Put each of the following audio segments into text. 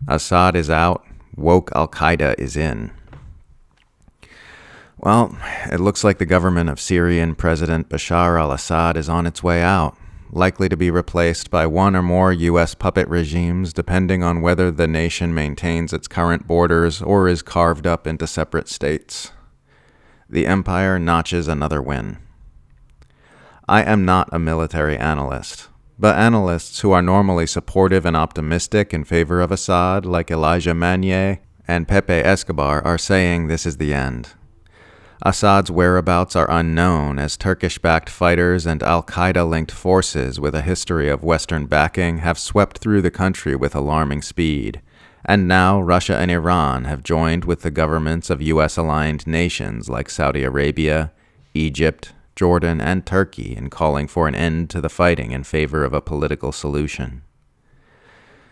Assad is out, woke al-Qaeda is in. Well, it looks like the government of Syrian President Bashar al-Assad is on its way out, likely to be replaced by one or more U.S. puppet regimes depending on whether the nation maintains its current borders or is carved up into separate states. The empire notches another win. I am not a military analyst, but analysts who are normally supportive and optimistic in favor of Assad, like Elijah Magnier and Pepe Escobar, are saying this is the end. Assad's whereabouts are unknown as Turkish-backed fighters and al-Qaeda-linked forces with a history of Western backing have swept through the country with alarming speed, and now Russia and Iran have joined with the governments of U.S.-aligned nations like Saudi Arabia, Egypt, Jordan, and Turkey in calling for an end to the fighting in favor of a political solution.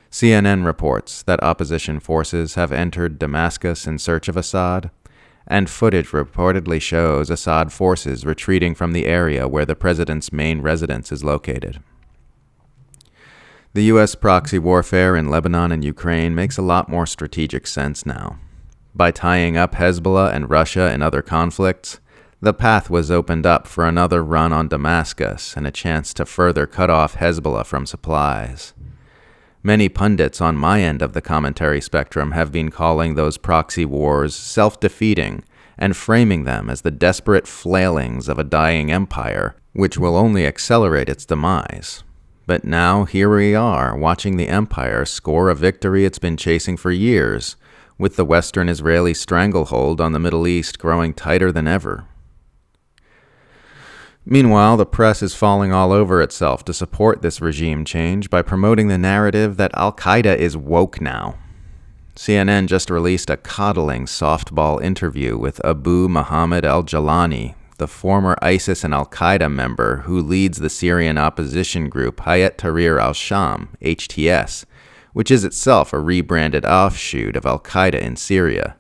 CNN reports that opposition forces have entered Damascus in search of Assad, and footage reportedly shows Assad forces retreating from the area where the president's main residence is located. The U.S. proxy warfare in Lebanon and Ukraine makes a lot more strategic sense now. By tying up Hezbollah and Russia in other conflicts, the path was opened up for another run on Damascus and a chance to further cut off Hezbollah from supplies. Many pundits on my end of the commentary spectrum have been calling those proxy wars self-defeating and framing them as the desperate flailings of a dying empire, which will only accelerate its demise. But now here we are, watching the empire score a victory it's been chasing for years, with the Western Israeli stranglehold on the Middle East growing tighter than ever. Meanwhile, the press is falling all over itself to support this regime change by promoting the narrative that al-Qaeda is woke now. CNN just released a coddling softball interview with Abu Muhammad al-Jalani, the former ISIS and al-Qaeda member who leads the Syrian opposition group Hayat Tahrir al-Sham, HTS, which is itself a rebranded offshoot of al-Qaeda in Syria.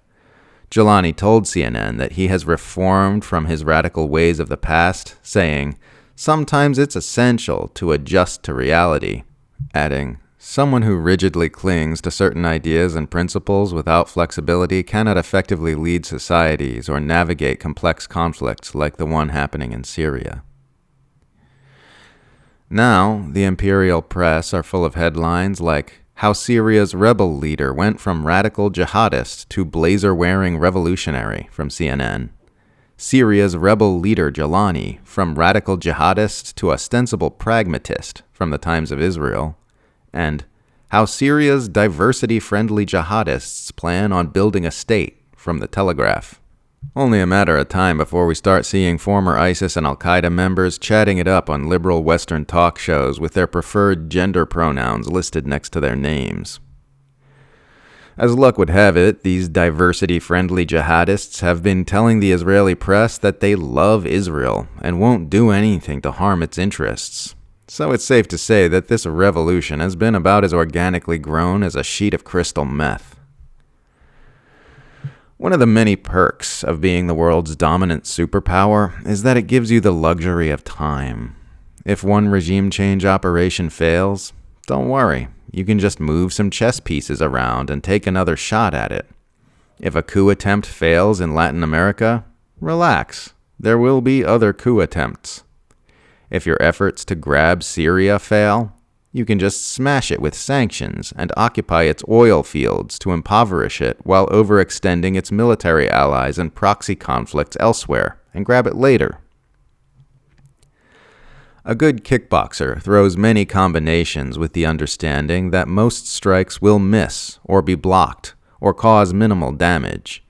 Jalani told CNN that he has reformed from his radical ways of the past, saying, "Sometimes it's essential to adjust to reality," adding, "Someone who rigidly clings to certain ideas and principles without flexibility cannot effectively lead societies or navigate complex conflicts like the one happening in Syria." Now, the imperial press are full of headlines like, "How Syria's rebel leader went from radical jihadist to blazer-wearing revolutionary," from CNN. "Syria's rebel leader Jalani, from radical jihadist to ostensible pragmatist," from the Times of Israel. And "How Syria's diversity-friendly jihadists plan on building a state," from the Telegraph. Only a matter of time before we start seeing former ISIS and al-Qaeda members chatting it up on liberal Western talk shows with their preferred gender pronouns listed next to their names. As luck would have it, these diversity-friendly jihadists have been telling the Israeli press that they love Israel and won't do anything to harm its interests. So it's safe to say that this revolution has been about as organically grown as a sheet of crystal meth. One of the many perks of being the world's dominant superpower is that it gives you the luxury of time. If one regime change operation fails, don't worry, you can just move some chess pieces around and take another shot at it. If a coup attempt fails in Latin America, relax, there will be other coup attempts. If your efforts to grab Syria fail, you can just smash it with sanctions and occupy its oil fields to impoverish it while overextending its military allies in proxy conflicts elsewhere, and grab it later. A good kickboxer throws many combinations with the understanding that most strikes will miss or be blocked or cause minimal damage,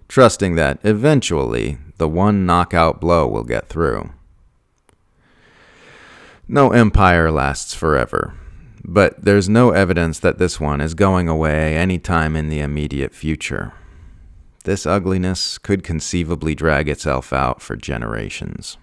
trusting that eventually the one knockout blow will get through. No empire lasts forever, but there's no evidence that this one is going away anytime in the immediate future. This ugliness could conceivably drag itself out for generations.